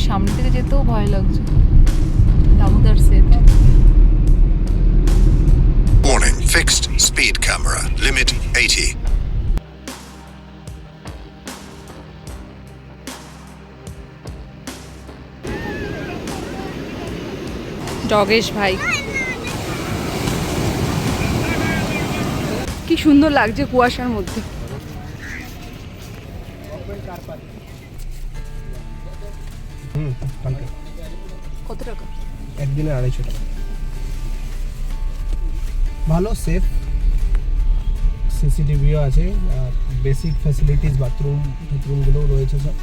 সামনে থেকে যেতেও ভয় লাগছে। Damodar set. Warning, fixed speed camera, limit 80. জগেশ ভাই, কি সুন্দর লাগছে কুয়াশার মধ্যে। কত টাকা? একদিনে 250 টাকা। ভালো, সেফ, সিসিটিভিও আছে, বেসিক ফ্যাসিলিটিস, বাথরুমগুলো রয়েছে সব।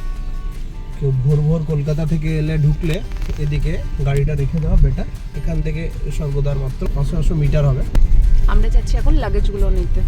কেউ ভোর ভোর কলকাতা থেকে এলে ঢুকলে এদিকে গাড়িটা রেখে দেওয়া বেটার। এখান থেকে স্বর্গদ্বার মাত্র 500 মিটার হবে। আমরা যাচ্ছি এখন লাগেজগুলো নিতে।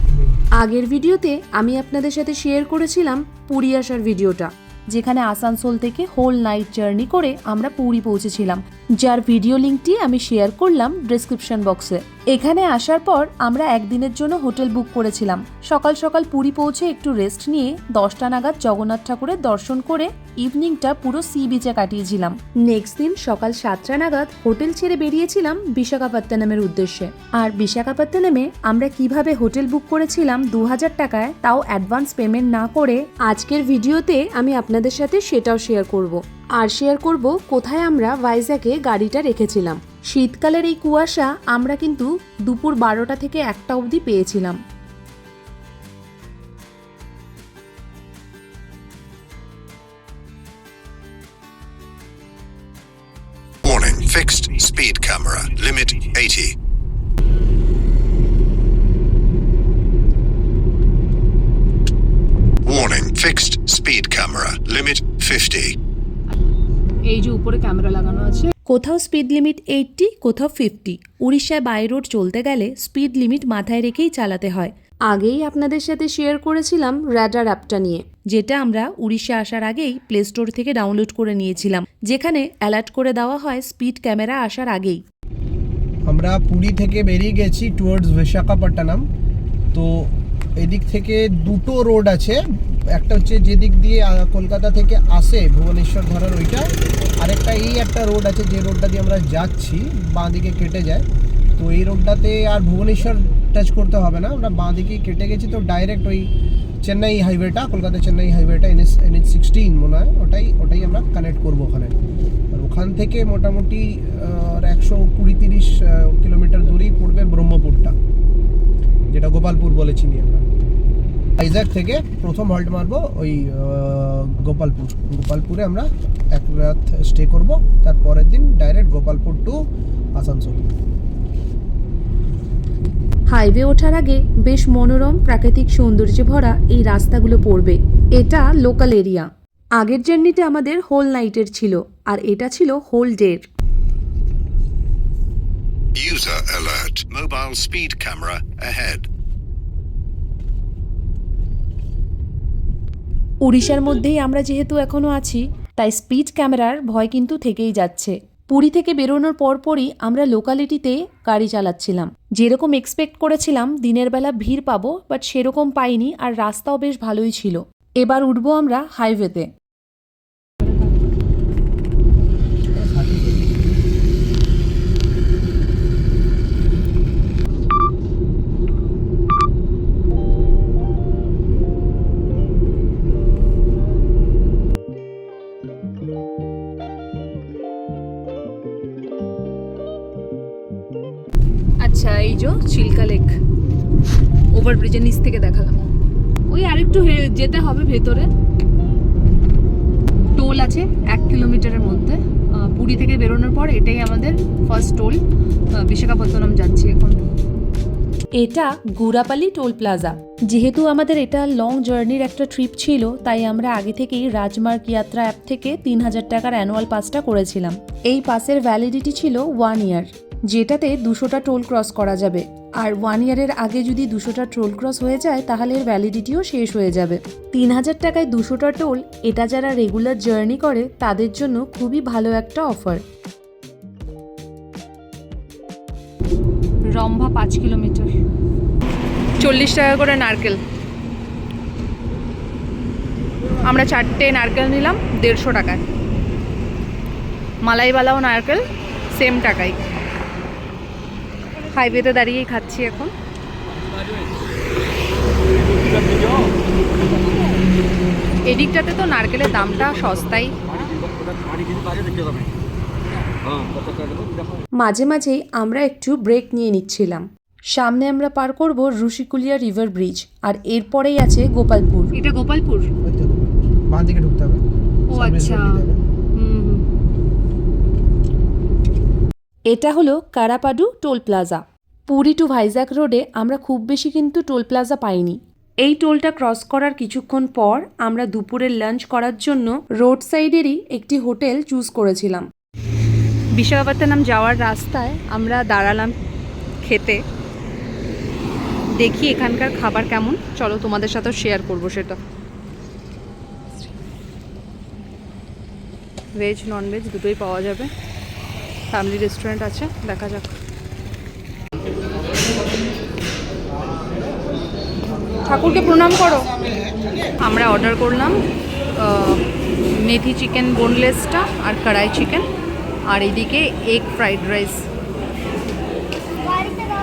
আগের ভিডিওতে আমি আপনাদের সাথে শেয়ার করেছিলাম পুরী আসার ভিডিওটা, যেখানে আসানসোল থেকে হোল নাইট জার্নি করে আমরা পুরী পৌঁছেছিলাম, যার ভিডিও লিঙ্কটি আমি শেয়ার করলাম ডেসক্রিপশন বক্সে। এখানে আসার পর আমরা একদিনের জন্য হোটেল বুক করেছিলাম। সকাল সকাল পুরী পৌঁছে একটু রেস্ট নিয়ে 10টা নাগাদ জগন্নাথ ঠাকুরের দর্শন করে ইভিনিংটা পুরো সি বিচে কাটিয়েছিলাম। নেক্সট দিন সকাল 7টা নাগাদ হোটেল ছেড়ে বেরিয়েছিলাম বিশাখাপত্তনমের উদ্দেশ্যে। আর বিশাখাপত্তনমে আমরা কিভাবে হোটেল বুক করেছিলাম 2000 টাকায়, তাও অ্যাডভান্স পেমেন্ট না করে, আজকের ভিডিওতে আমি আপনাদের সাথে সেটাও শেয়ার করব। আর শেয়ার করব কোথায় আমরা ভাইজ্যাগে গাড়িটা রেখেছিলাম। শীতকালের এই কুয়াশা আমরা কিন্তু দুপুর 12টা থেকে 1টা অবধি পেয়েছিলাম। Warning, fixed speed camera, limit 80. Warning, fixed speed camera, limit 50. এই যে উপরে ক্যামেরা লাগানো আছে। কোথাও স্পিড লিমিট 80, কোথাও 50। উড়িষ্যায় বাই রোড চলতে গেলে স্পিড লিমিট মাথায় রেখেই চালাতে হয়। আগেই আপনাদের সাথে শেয়ার করেছিলাম রাডার অ্যাপটা নিয়ে, যেটা আমরা উড়িষ্যা আসার আগেই প্লে স্টোর থেকে ডাউনলোড করে নিয়েছিলাম, যেখানে অ্যালার্ট করে দেওয়া হয় স্পিড ক্যামেরা আসার আগেই। আমরা পুরী থেকে বেরিয়ে গেছি টুয়ার্ডস বিশাখাপট্টনম। তো এদিক থেকে দুটো রোড আছে, একটা হচ্ছে যেদিক দিয়ে কলকাতা থেকে আসে ভুবনেশ্বর ধরার ওইটা, আরেকটা এই একটা রোড আছে যে রোডটা দিয়ে আমরা যাচ্ছি, বাঁ দিকে কেটে যায়। তো এই রোডটাতে আর ভুবনেশ্বর টাচ করতে হবে না, আমরা বাঁ দিকে কেটে গেছি। তো ডাইরেক্ট ওই চেন্নাই হাইওয়েটা, কলকাতা চেন্নাই হাইওয়েটা NH 16 মনে হয়, ওটাই আমরা কানেক্ট করবো ওখানে। আর ওখান থেকে মোটামুটি 120-30 কিলোমিটার দূরেই পড়বে ব্রহ্মপুরটা, যেটা গোপালপুর বলে চিনি আমরা। ভাইজ্যাগ থেকে প্রথম হল্ট মারবো ওই গোপালপুরে আমরা এক রাত স্টে করব, তারপরের দিন direct Gopalpur to Asansol. Highway ওঠার আগে বেশ মনোরম প্রাকৃতিক সৌন্দর্যে ভরা এই রাস্তাগুলো পড়বে। এটা লোকাল এরিয়া। আগের জার্নিতে আমাদের হোল নাইটের ছিল, আর এটা ছিল হোল ডের। User alert, mobile speed camera ahead. উড়িষ্যার মধ্যেই আমরা যেহেতু এখনও আছি, তাই স্পিড ক্যামেরার ভয় কিন্তু থেকেই যাচ্ছে। পুরী থেকে বেরোনোর পরপরই আমরা লোকালিটিতে গাড়ি চালাচ্ছিলাম। যেরকম এক্সপেক্ট করেছিলাম দিনের বেলা ভিড় পাবো, বাট সেরকম পাইনি, আর রাস্তাও বেশ ভালোই ছিল। এবার উঠবো আমরা হাইওয়েতে। আচ্ছা, এই যে চিল্কা লেক ওভারব্রিজের নিচ থেকে দেখালাম। ওই আরেকটু যেতে হবে ভেতরে। টোল আছে 1 কিলোমিটারের মধ্যে। পুরী থেকে বেরোনোর পর এটাই আমাদের ফার্স্ট টোল। বিশাখাপত্তনম যাচ্ছি এখন। এটা গুরাপালি টোল প্লাজা। যেহেতু আমাদের এটা লং জার্নির একটা ট্রিপ ছিল, তাই আমরা আগে থেকেই রাজমার্গ যাত্রা অ্যাপ থেকে 3000 টাকার অ্যানুয়াল পাসটা করেছিলাম। এই পাসের ভ্যালিডিটি ছিল 1 ইয়ার, যেটাতে 200টা টোল ক্রস করা যাবে। আর 1 ইয়ারের আগে যদি 200টা টোল ক্রস হয়ে যায়, তাহলে এর ভ্যালিডিটিও শেষ হয়ে যাবে। 3000 টাকায় 200টা টোল, এটা যারা রেগুলার জার্নি করে তাদের জন্য খুবই ভালো একটা অফার। রম্ভা 5 কিলোমিটার, 40 টাকা করে নারকেল। আমরা 4টে নারকেল নিলাম 150 টাকায়। মালাইওয়ালাও নারকেল সেম টাকাই। হাইওয়েতে দাঁড়িয়েই খাচ্ছি এখন। এদিকটাতে তো নারকেলের দামটা সস্তাই। মাঝে মাঝেই আমরা একটু ব্রেক নিয়ে নিচ্ছিলাম। সামনে আমরা পার করব ঋষিকুলিয়া রিভার ব্রিজ, আর এরপরেই আছে গোপালপুর। এটা গোপালপুর? ওই তো বাঁ দিকে ঢুকতে হবে। ও সামনে আচ্ছা। রোড যাবে। এটা হলো Karapadu toll plaza. Puri to Vizag রোডে আমরা খুব বেশি কিন্তু টোল প্লাজা পাইনি। এই টোলটা ক্রস করার কিছুক্ষণ পর আমরা দুপুরের লাঞ্চ করার জন্য রোড সাইডেরই একটি হোটেল চুজ করেছিলাম। বিশাখাপত্তনম যাওয়ার রাস্তায় আমরা দাঁড়ালাম খেতে। দেখি এখানকার খাবার কেমন, চলো তোমাদের সাথেও শেয়ার করবো সেটা। ভেজ ননভেজ দুটোই পাওয়া যাবে, ফ্যামিলি রেস্টুরেন্ট আছে, দেখা যাক। ঠাকুরকে প্রণাম করো। আমরা অর্ডার করলাম মেথি চিকেন বোনলেসটা আর কড়াই চিকেন, আর এইদিকে এগ ফ্রাইড রাইস,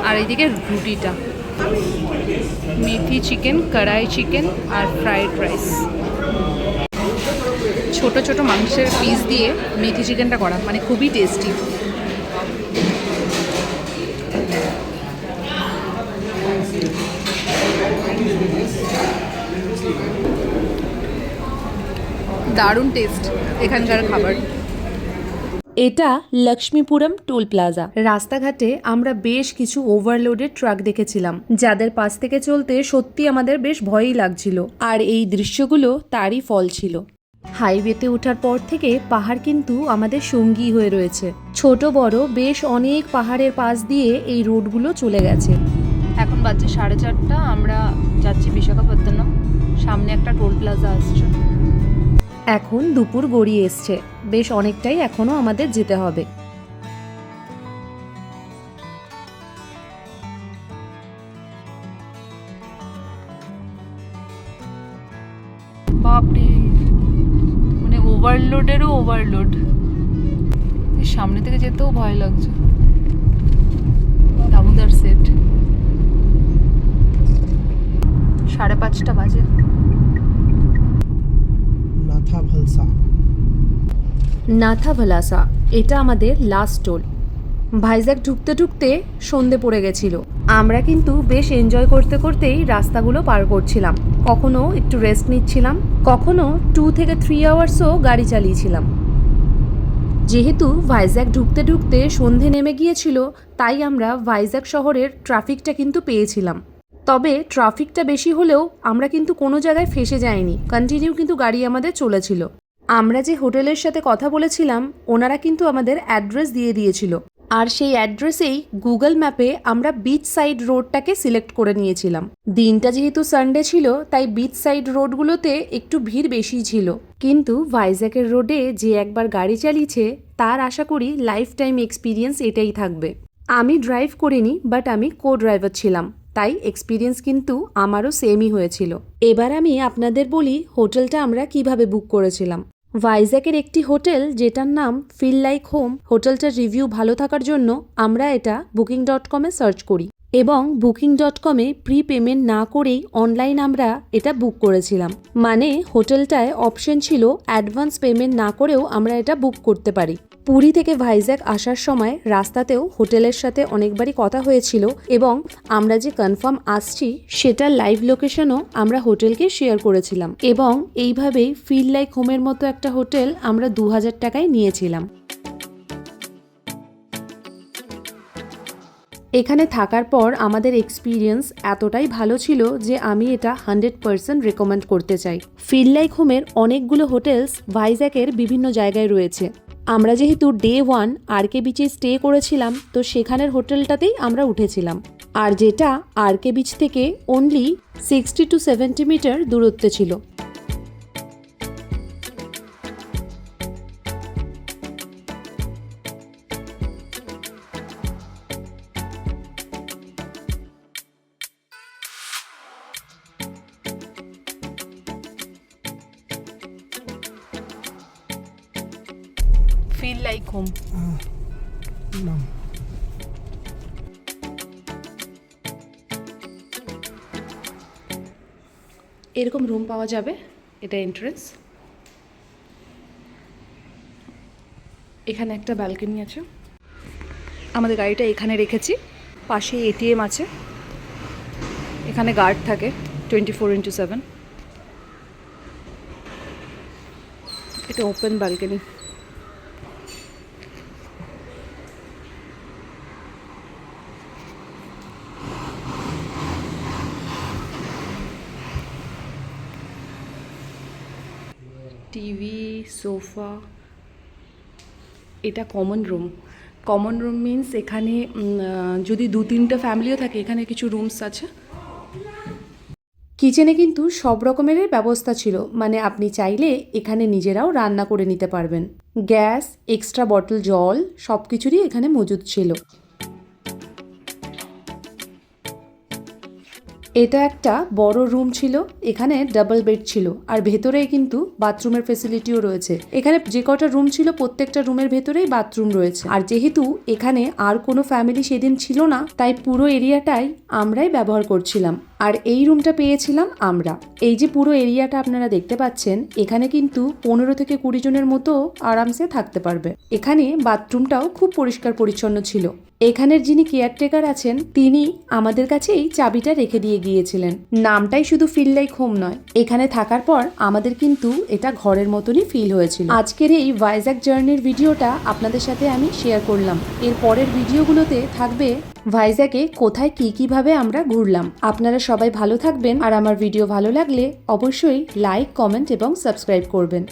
আর এইদিকে রুটিটা। মেথি চিকেন, কড়াই চিকেন আর ফ্রাইড রাইস। ছোট ছোট মাংসের পিস দিয়ে মেথি চিকেনটা করা, মানে খুবই টেস্টি। দারুণ টেস্ট এখানকার খাবার। এটা লক্ষ্মীপুরম টোল প্লাজা। রাস্তাঘাটে আমরা বেশ কিছু ওভারলোডেড ট্রাক দেখেছিলাম, যাদের পাশ থেকে চলতে সত্যি আমাদের বেশ ভয়ই লাগছিল, আর এই দৃশ্যগুলো তারই ফল ছিল। হাইওয়েতে ওঠার পর থেকে পাহাড় কিন্তু আমাদের সঙ্গী হয়ে রয়েছে। ছোট বড় বেশ অনেক পাহাড়ের পাশ দিয়ে এই রোডগুলো চলে গেছে। এখন বাজছে 4:30, আমরা যাচ্ছি বিশাখাপত্তনম। সামনে একটা টোল প্লাজা আসছে। এখন দুপুর গড়িয়ে এসছে, বেশ অনেকটাই এখনো আমাদের যেতে হবে। বাপরে, মানে ওভারলোডেরও ওভারলোড। সামনে থেকে যেতেও ভয় লাগছে। দামোদর সেট। 5:30 বাজে। নাথাভালাসা, এটা আমাদের লাস্ট টোল। ভাইজ্যাক ঢুকতে ঢুকতে সন্ধে পড়ে গেছিল। আমরা কিন্তু বেশ এনজয় করতে করতেই রাস্তাগুলো পার করছিলাম। কখনো একটু রেস্ট নিচ্ছিলাম, কখনো 2 থেকে 3 আওয়ার্সও গাড়ি চালিয়েছিলাম। যেহেতু ভাইজ্যাক ঢুকতে ঢুকতে সন্ধে নেমে গিয়েছিল, তাই আমরা ভাইজ্যাক শহরের ট্রাফিকটা কিন্তু পেয়েছিলাম। তবে ট্রাফিকটা বেশি হলেও আমরা কিন্তু কোনো জায়গায় ফেসে যাইনি, কন্টিনিউ কিন্তু গাড়ি আমাদের চলেছিল। আমরা যে হোটেলের সাথে কথা বলেছিলাম, ওনারা কিন্তু আমাদের অ্যাড্রেস দিয়ে দিয়েছিল, আর সেই অ্যাড্রেসেই গুগল ম্যাপে আমরা বিচ সাইড রোডটাকে সিলেক্ট করে নিয়েছিলাম। দিনটা যেহেতু সানডে ছিল, তাই বিচ সাইড রোডগুলোতে একটু ভিড় বেশি ছিল। কিন্তু ভাইজ্যাকের রোডে যে একবার গাড়ি চালিয়েছে, তার আশা করি লাইফ টাইম এক্সপিরিয়েন্স এটাই থাকবে। আমি ড্রাইভ করিনি, বাট আমি কো ড্রাইভার ছিলাম, তাই এক্সপিরিয়েন্স কিন্তু আমারও সেমই হয়েছিল। এবার আমি আপনাদের বলি হোটেলটা আমরা কিভাবে বুক করেছিলাম। ভাইজ্যাকের একটি হোটেল যেটার নাম ফিল লাইক হোম, হোটেলটার রিভিউ ভালো থাকার জন্য আমরা এটা booking.com-এ সার্চ করি, এবং booking.com-এ প্রি পেমেন্ট না করেই অনলাইন আমরা এটা বুক করেছিলাম। মানে হোটেলটায় অপশন ছিল অ্যাডভান্স পেমেন্ট না করেও আমরা এটা বুক করতে পারি। পুরী থেকে ভাইজ্যাক আসার সময় রাস্তাতেও হোটেলের সাথে অনেকবারই কথা হয়েছিল, এবং আমরা যে কনফার্ম আসছি সেটার লাইভ লোকেশনও আমরা হোটেলকে শেয়ার করেছিলাম, এবং এইভাবেই ফিল লাইক হোমের মতো একটা হোটেল আমরা 2000 টাকায় নিয়েছিলাম। এখানে থাকার পর আমাদের এক্সপিরিয়েন্স এতটাই ভালো ছিল যে আমি এটা 100% রেকমেন্ড করতে চাই। ফিল লাইক হোমের অনেকগুলো হোটেলস ভাইজ্যাকের বিভিন্ন জায়গায় রয়েছে। আমরা যেহেতু ডে 1 আরকে বিচে স্টে করেছিলাম, তো সেখানের হোটেলটাতেই আমরা উঠেছিলাম, আর যেটা আরকে বিচ থেকে অনলি 60 to 70 মিটার দূরত্বে ছিল। Feel like home. নাম এরকম রুম পাওয়া যাবে, এটা এন্ট্রেন্স। এখানে একটা ব্যালকনি আছে। আমাদের গাড়িটা এখানে রেখেছি, পাশে এটিএম আছে, এখানে গার্ড থাকে 24/7। এটা ওপেন ব্যালকনি। TV, sofa. এটা common room. Common room means এখানে যদি 2-3টা ফ্যামিলিও থাকে, এখানে কিছু রুমস আছে। কিচেনে কিন্তু সব রকমেরই ব্যবস্থা ছিল, মানে আপনি চাইলে এখানে নিজেরাও রান্না করে নিতে পারবেন। গ্যাস, এক্সট্রা বটল জল সব কিছুরই এখানে মজুদ ছিল। এটা একটা বড় রুম ছিল, এখানে ডাবল বেড ছিল, আর ভেতরেই কিন্তু বাথরুমের ফেসিলিটিও রয়েছে। এখানে যে কটা রুম ছিল প্রত্যেকটা রুমের ভেতরেই বাথরুম রয়েছে। আর যেহেতু এখানে আর কোনো ফ্যামিলি সেদিন ছিল না, তাই পুরো এরিয়াটাই আমরাই ব্যবহার করছিলাম। আর এই রুমটা পেয়েছিলাম আমরা। এই যে পুরো এরিয়াটা আপনারা দেখতে পাচ্ছেন, এখানে কিন্তু 15 থেকে 20 জনের মতো আরামসে থাকতে পারবে। এখানে বাথরুমটাও খুব পরিষ্কার পরিচ্ছন্ন ছিল। এখানের যিনি কেয়ারটেকার আছেন, তিনি আমাদের কাছে এই চাবিটা রেখে দিয়ে গিয়েছিলেন। নামটাই শুধু ফিল লাইক হোম নয়, এখানে থাকার পর আমাদের কিন্তু এটা ঘরের মতনই ফিল হয়েছিল। আজকের এই ভাইজ্যাক জার্নির ভিডিওটা আপনাদের সাথে আমি শেয়ার করলাম। এর পরের ভিডিওগুলোতে থাকবে ভাইজ্যাকে কোথায় কিভাবে আমরা ঘুরলাম। আপনারা সবাই ভালো থাকবেন, আর আমার ভিডিও ভালো লাগলে অবশ্যই লাইক, কমেন্ট এবং সাবস্ক্রাইব করবেন।